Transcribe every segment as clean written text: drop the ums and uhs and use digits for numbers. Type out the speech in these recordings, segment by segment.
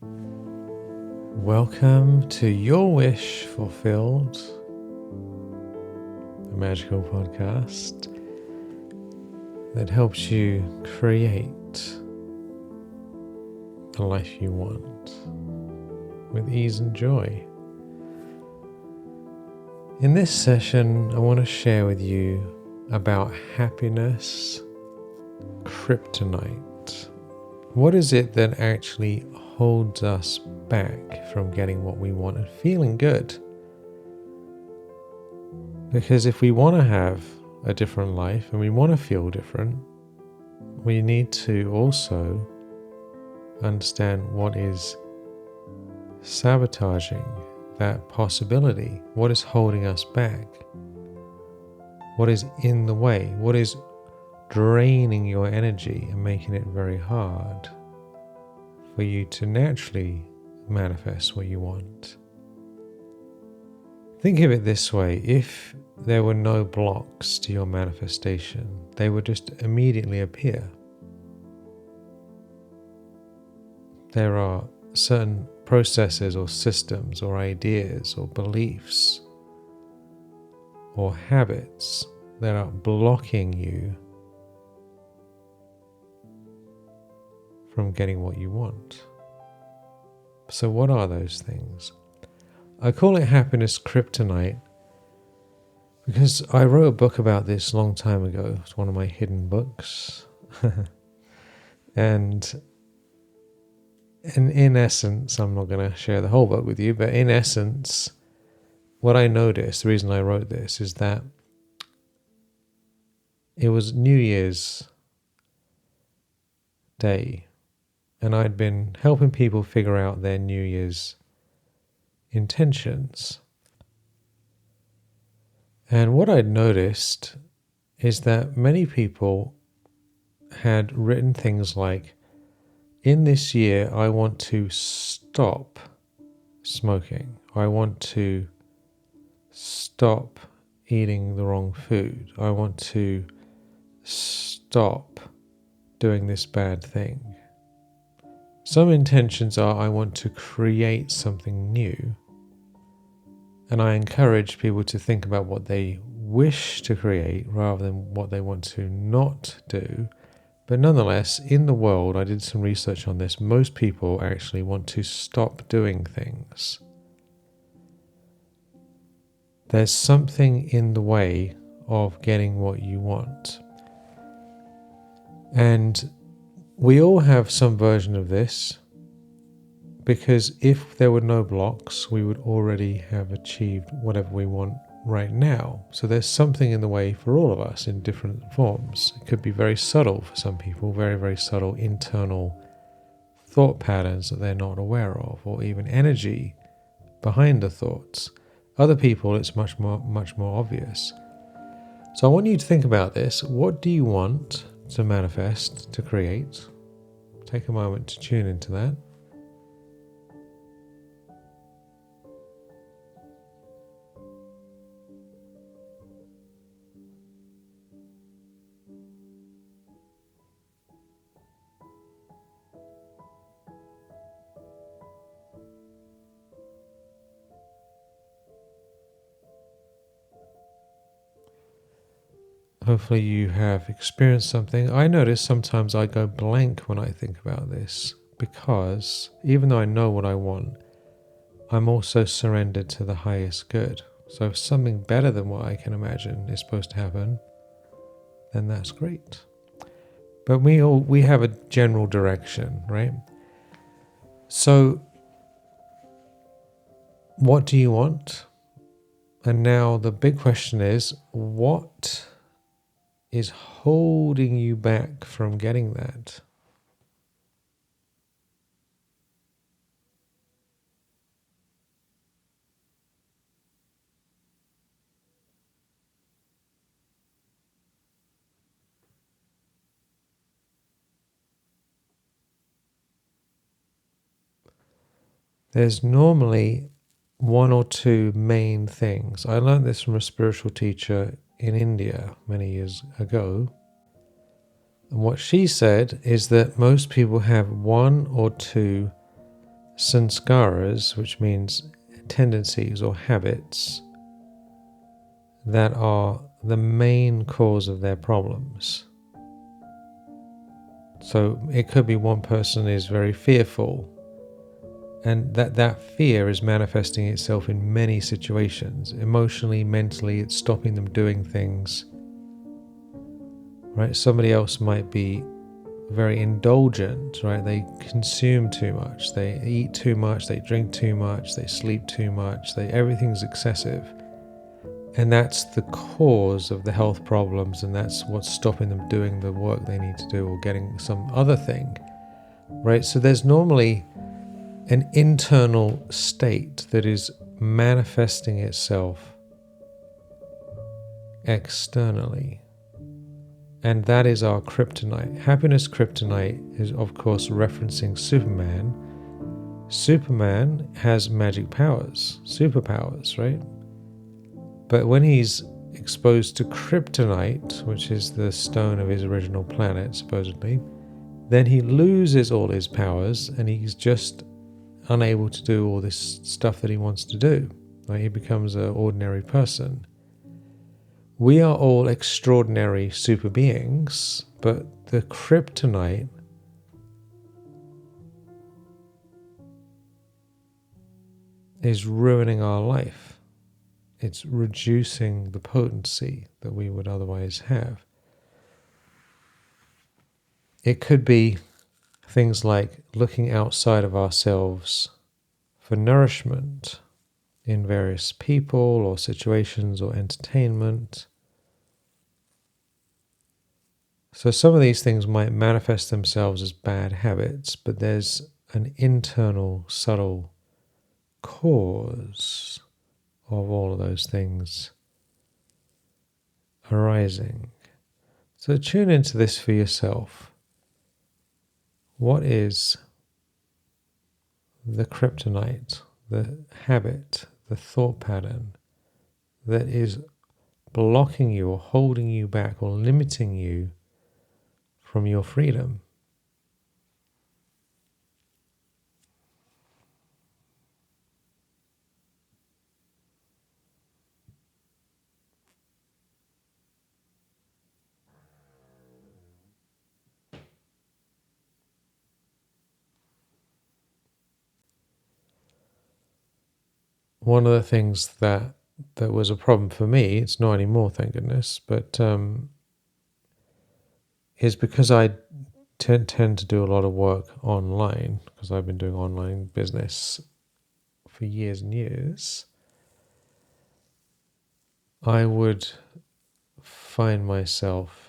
Welcome to Your Wish Fulfilled, a magical podcast that helps you create the life you want with ease and joy. In this session, I want to share with you about happiness, Kryptonite. What is it that actually holds us back from getting what we want and feeling good? Because if we want to have a different life and we want to feel different, we need to also understand what is sabotaging that possibility, what is holding us back, what is in the way, what is draining your energy and making it very hard for you to naturally manifest what you want. Think of it this way: if there were no blocks to your manifestation, they would just immediately appear. There are certain processes or systems or ideas or beliefs or habits that are blocking you from getting what you want. So what are those things? I call it happiness kryptonite because I wrote a book about this a long time ago. It's one of my hidden books. And in essence, I'm not going to share the whole book with you, but in essence, what I noticed, the reason I wrote this, is that it was New Year's Day, and I'd been helping people figure out their New Year's intentions. And what I'd noticed is that many people had written things like, in this year, I want to stop smoking. I want to stop eating the wrong food. I want to stop doing this bad thing. Some intentions are, I want to create something new. And I encourage people to think about what they wish to create rather than what they want to not do. But nonetheless, in the world, I did some research on this, most people actually want to stop doing things. There's something in the way of getting what you want. And we all have some version of this, because if there were no blocks, we would already have achieved whatever we want right now. So there's something in the way for all of us in different forms. It could be very subtle for some people, very, very subtle internal thought patterns that they're not aware of, or even energy behind the thoughts. Other people, it's much more obvious. So I want you to think about this. What do you want to manifest, to create? Take a moment to tune into that. Hopefully you have experienced something. I notice sometimes I go blank when I think about this, because even though I know what I want, I'm also surrendered to the highest good. So if something better than what I can imagine is supposed to happen, then that's great. But we have a general direction, right? So what do you want? And now the big question is, what is holding you back from getting that? There's normally one or two main things. I learned this from a spiritual teacher in India many years ago. And what she said is that most people have one or two sanskaras, which means tendencies or habits, that are the main cause of their problems. So it could be one person is very fearful, and that fear is manifesting itself in many situations. Emotionally, mentally, it's stopping them doing things. Right? Somebody else might be very indulgent, right? They consume too much, they eat too much, they drink too much, they sleep too much, everything's excessive. And that's the cause of the health problems, and that's what's stopping them doing the work they need to do or getting some other thing, right? So there's normally an internal state that is manifesting itself externally. And that is our kryptonite. Happiness kryptonite is, of course, referencing Superman. Superman has magic powers, superpowers, right? But when he's exposed to kryptonite, which is the stone of his original planet, supposedly, then he loses all his powers and he's just unable to do all this stuff that he wants to do. Right? He becomes an ordinary person. We are all extraordinary super beings, but the kryptonite is ruining our life. It's reducing the potency that we would otherwise have. It could be things like looking outside of ourselves for nourishment in various people or situations or entertainment. So some of these things might manifest themselves as bad habits, but there's an internal, subtle cause of all of those things arising. So tune into this for yourself. What is the kryptonite, the habit, the thought pattern that is blocking you or holding you back or limiting you from your freedom? One of the things that was a problem for me, it's not anymore, thank goodness, but is because I tend to do a lot of work online, because I've been doing online business for years and years. I would find myself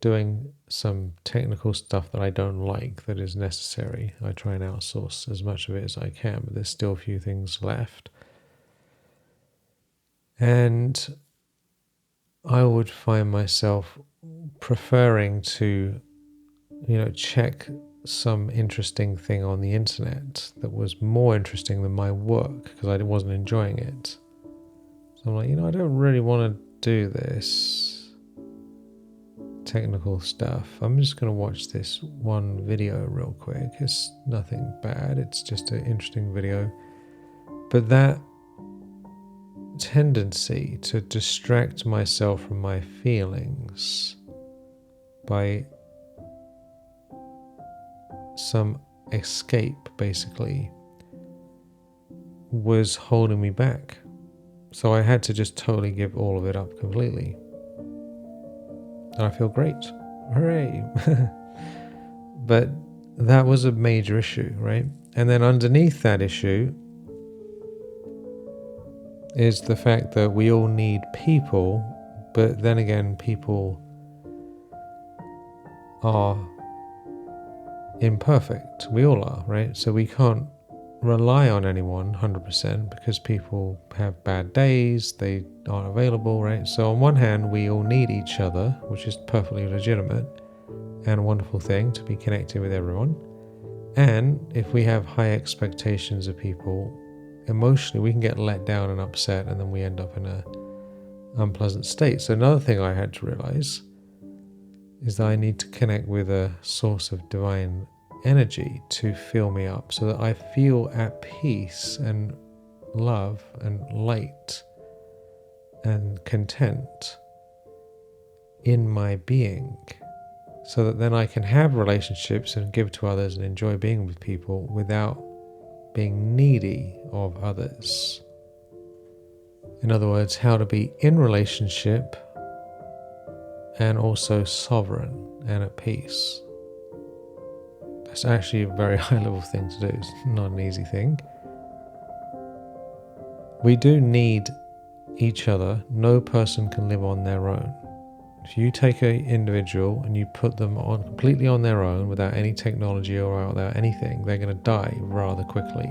doing some technical stuff that I don't like that is necessary. I try and outsource as much of it as I can, but there's still a few things left. And I would find myself preferring to, check some interesting thing on the internet that was more interesting than my work because I wasn't enjoying it. So I'm like, I don't really want to do this technical stuff. I'm just going to watch this one video real quick. It's nothing bad. It's just an interesting video. But that tendency to distract myself from my feelings by some escape, basically, was holding me back. So I had to just totally give all of it up completely. And I feel great. Hooray! But that was a major issue, right? And then underneath that issue is the fact that we all need people, but then again, people are imperfect. We all are, right? So we can't rely on anyone 100% because people have bad days, they aren't available, right? So on one hand, we all need each other, which is perfectly legitimate and a wonderful thing to be connected with everyone. And if we have high expectations of people, emotionally we can get let down and upset, and then we end up in a unpleasant state. So another thing I had to realize is that I need to connect with a source of divine energy to fill me up so that I feel at peace and love and light and content in my being, so that then I can have relationships and give to others and enjoy being with people without being needy of others. In other words, how to be in relationship and also sovereign and at peace. That's actually a very high level thing to do. It's not an easy thing. We do need each other. No person can live on their own. If you take an individual and you put them on completely on their own without any technology or without anything, they're going to die rather quickly.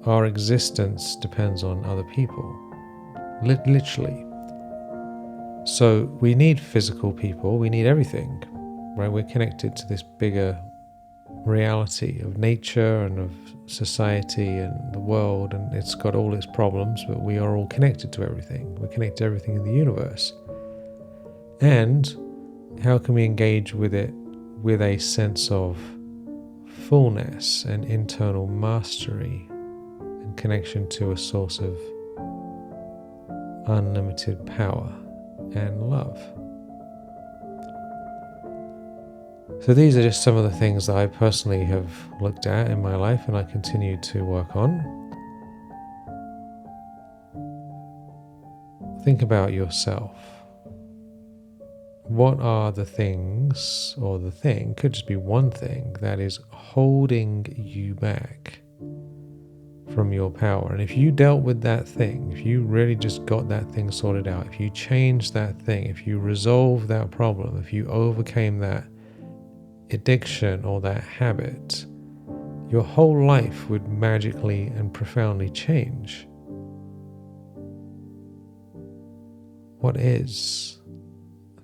Our existence depends on other people, literally. So we need physical people, we need everything, right? We're connected to this bigger reality of nature and of society and the world, and it's got all its problems, but we are all connected to everything. We're connected to everything in the universe. And how can we engage with it with a sense of fullness and internal mastery and connection to a source of unlimited power and love? So these are just some of the things that I personally have looked at in my life and I continue to work on. Think about yourself. What are the things, or the thing, could just be one thing, that is holding you back from your power? And if you dealt with that thing, if you really just got that thing sorted out, if you changed that thing, if you resolved that problem, if you overcame that addiction or that habit, your whole life would magically and profoundly change. What is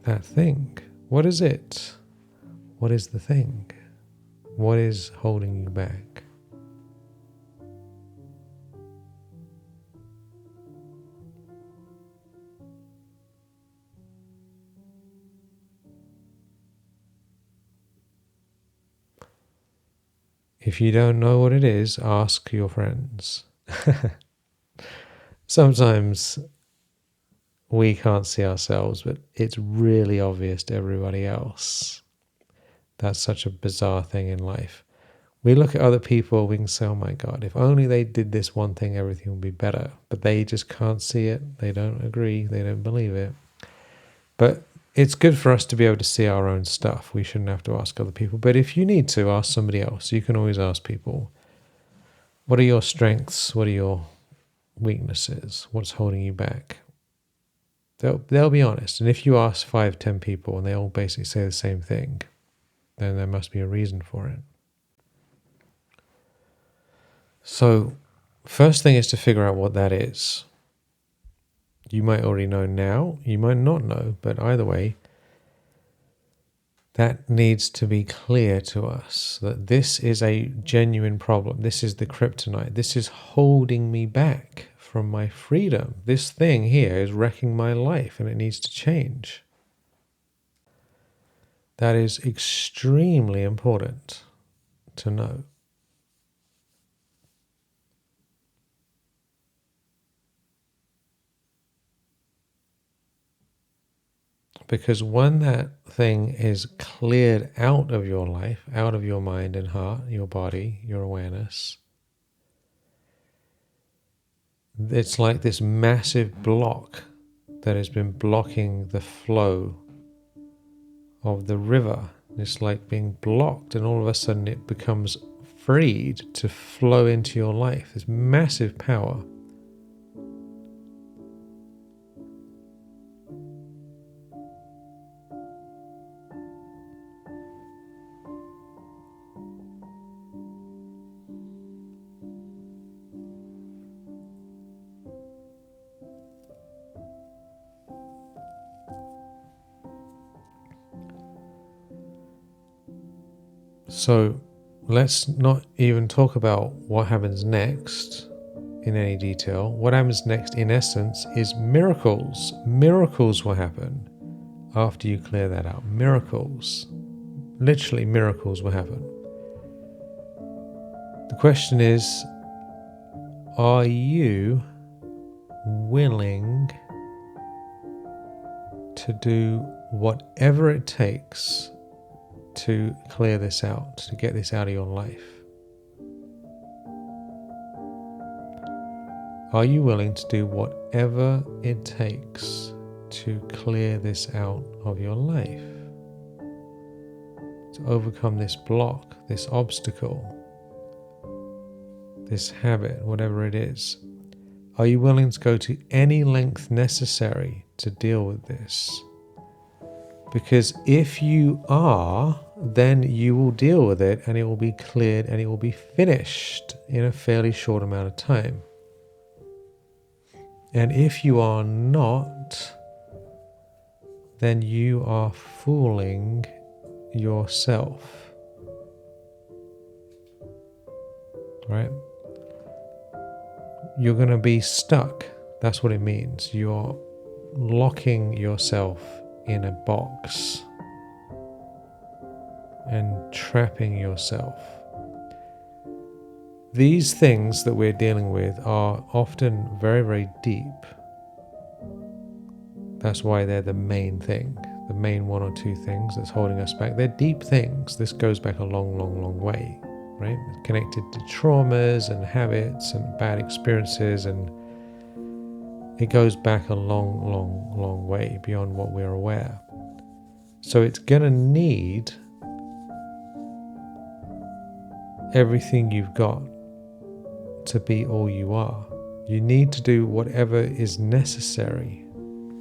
that thing? What is it? What is the thing? What is holding you back? If you don't know what it is, ask your friends. Sometimes we can't see ourselves, but it's really obvious to everybody else. That's such a bizarre thing in life. We look at other people, we can say, oh my God, if only they did this one thing, everything would be better. But they just can't see it. They don't agree. They don't believe it. But it's good for us to be able to see our own stuff. We shouldn't have to ask other people. But if you need to, ask somebody else. You can always ask people, what are your strengths? What are your weaknesses? What's holding you back? They'll be honest. And if you ask 5, 10 people and they all basically say the same thing, then there must be a reason for it. So first thing is to figure out what that is. You might already know now, you might not know, but either way, that needs to be clear to us that this is a genuine problem. This is the kryptonite. This is holding me back from my freedom. This thing here is wrecking my life and it needs to change. That is extremely important to know. Because when that thing is cleared out of your life, out of your mind and heart, your body, your awareness, it's like this massive block that has been blocking the flow of the river. It's like being blocked, and all of a sudden it becomes freed to flow into your life. This massive power. So let's not even talk about what happens next in any detail. What happens next, in essence, is miracles. Miracles will happen after you clear that out. Miracles. literally miracles will happen. The question is, are you willing to do whatever it takes to clear this out, to get this out of your life? Are you willing to do whatever it takes to clear this out of your life? To overcome this block, this obstacle, this habit, whatever it is. Are you willing to go to any length necessary to deal with this? Because if you are, then you will deal with it and it will be cleared and it will be finished in a fairly short amount of time. And if you are not, then you are fooling yourself. Right? You're going to be stuck. That's what it means. You're locking yourself in a box and trapping yourself. These things that we're dealing with are often very, very deep. That's why they're the main thing, the main one or two things that's holding us back. They're deep things. This goes back a long, long, long way, right? It's connected to traumas and habits and bad experiences, and it goes back a long, long, long way beyond what we're aware. So it's going to need everything you've got to be all you are. You need to do whatever is necessary,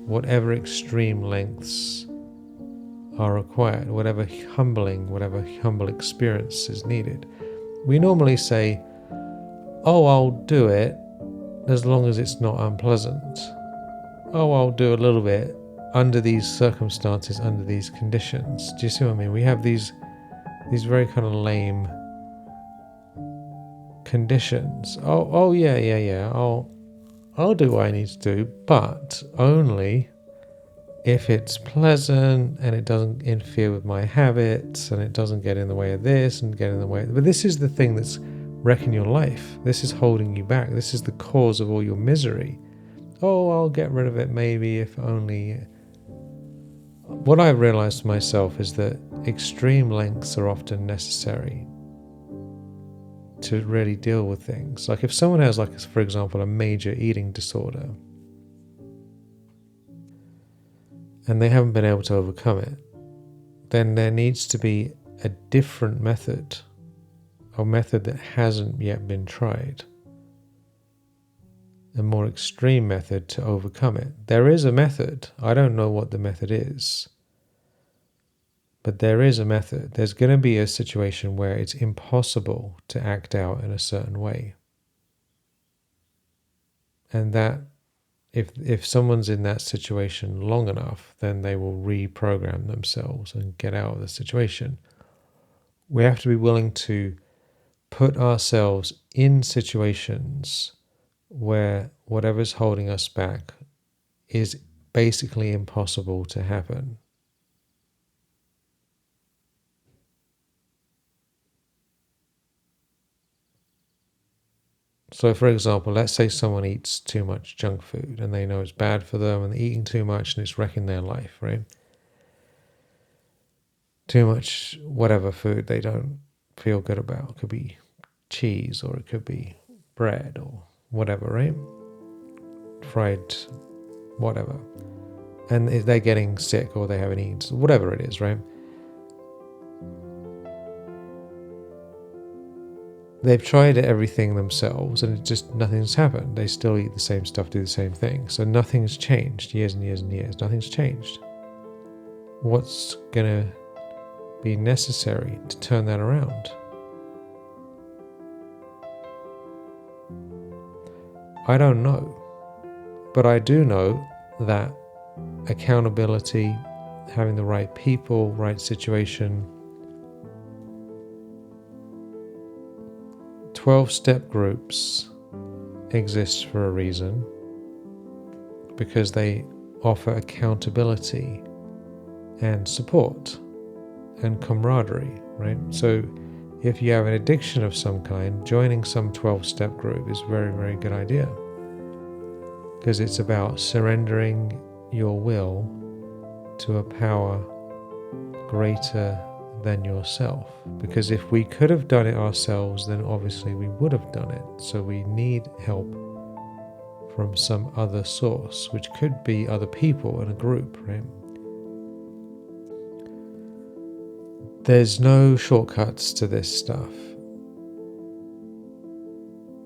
whatever extreme lengths are required, whatever humble experience is needed. We normally say, oh, I'll do it as long as it's not unpleasant. Oh, I'll do a little bit under these circumstances, under these conditions. Do you see what I mean? We have these very kind of lame conditions. Oh yeah. I'll do what I need to do, but only if it's pleasant and it doesn't interfere with my habits and it doesn't get in the way of this and get in the way. But this is the thing that's wrecking your life. This is holding you back. This is the cause of all your misery. Oh, I'll get rid of it maybe if only. What I've realized to myself is that extreme lengths are often necessary to really deal with things. Like if someone has, like, for example, a major eating disorder and they haven't been able to overcome it, then there needs to be a different method, a method that hasn't yet been tried, a more extreme method to overcome it. There is a method. I don't know what the method is, but there is a method. There's going to be a situation where it's impossible to act out in a certain way. And that, if someone's in that situation long enough, then they will reprogram themselves and get out of the situation. We have to be willing to put ourselves in situations where whatever's holding us back is basically impossible to happen. So for example, let's say someone eats too much junk food and they know it's bad for them and they're eating too much and it's wrecking their life, right? Too much whatever food they don't feel good about. It could be cheese or it could be bread or whatever, right? Fried whatever. And if they're getting sick or they haven't eaten, whatever it is, right? They've tried everything themselves and nothing's happened. They still eat the same stuff, do the same thing. So nothing's changed, years and years and years. Nothing's changed. What's going to be necessary to turn that around? I don't know. But I do know that accountability, having the right people, right situation, 12-step groups exist for a reason, because they offer accountability and support and camaraderie, right? So if you have an addiction of some kind, joining some 12-step group is a very, very good idea, because it's about surrendering your will to a power greater than yourself. Because if we could have done it ourselves, then obviously we would have done it. So we need help from some other source, which could be other people in a group, right? There's no shortcuts to this stuff.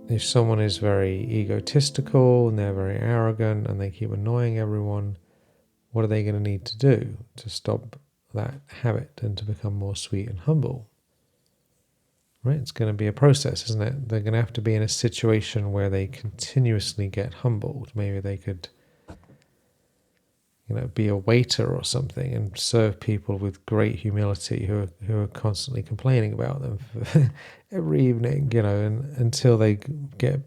If someone is very egotistical and they're very arrogant and they keep annoying everyone, what are they going to need to do to stop that habit and to become more sweet and humble? Right? It's going to be a process, isn't it? They're going to have to be in a situation where they continuously get humbled. Maybe they could, be a waiter or something and serve people with great humility who are constantly complaining about them every evening, and until they get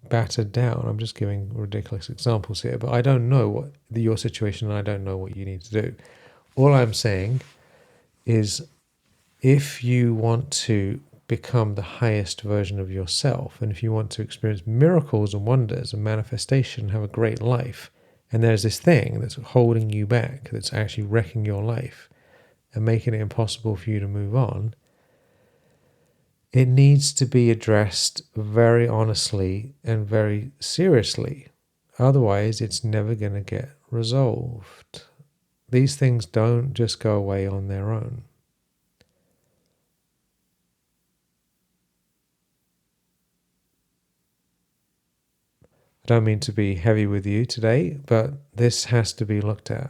battered down. I'm just giving ridiculous examples here, but I don't know what your situation, and I don't know what you need to do. All I'm saying is, if you want to become the highest version of yourself, and if you want to experience miracles and wonders and manifestation, have a great life, and there's this thing that's holding you back, that's actually wrecking your life and making it impossible for you to move on, it needs to be addressed very honestly and very seriously. Otherwise, it's never going to get resolved. These things don't just go away on their own. I don't mean to be heavy with you today, but this has to be looked at.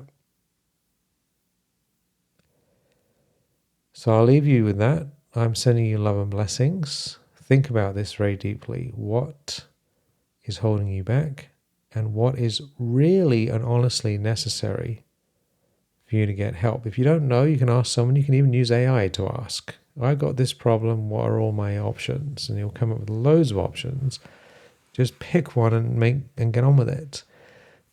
So I'll leave you with that. I'm sending you love and blessings. Think about this very deeply. What is holding you back, and what is really and honestly necessary for you to get help? If you don't know, you can ask someone. You can even use AI to ask, I got this problem, what are all my options? And you'll come up with loads of options. Just pick one and get on with it,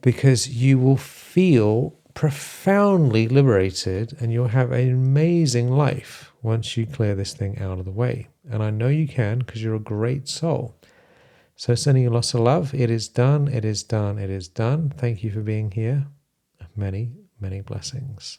because you will feel profoundly liberated and you'll have an amazing life once you clear this thing out of the way. And I know you can, because you're a great soul. So sending you lots of love. It is done. It is done. It is done. Thank you for being here. Many, many blessings.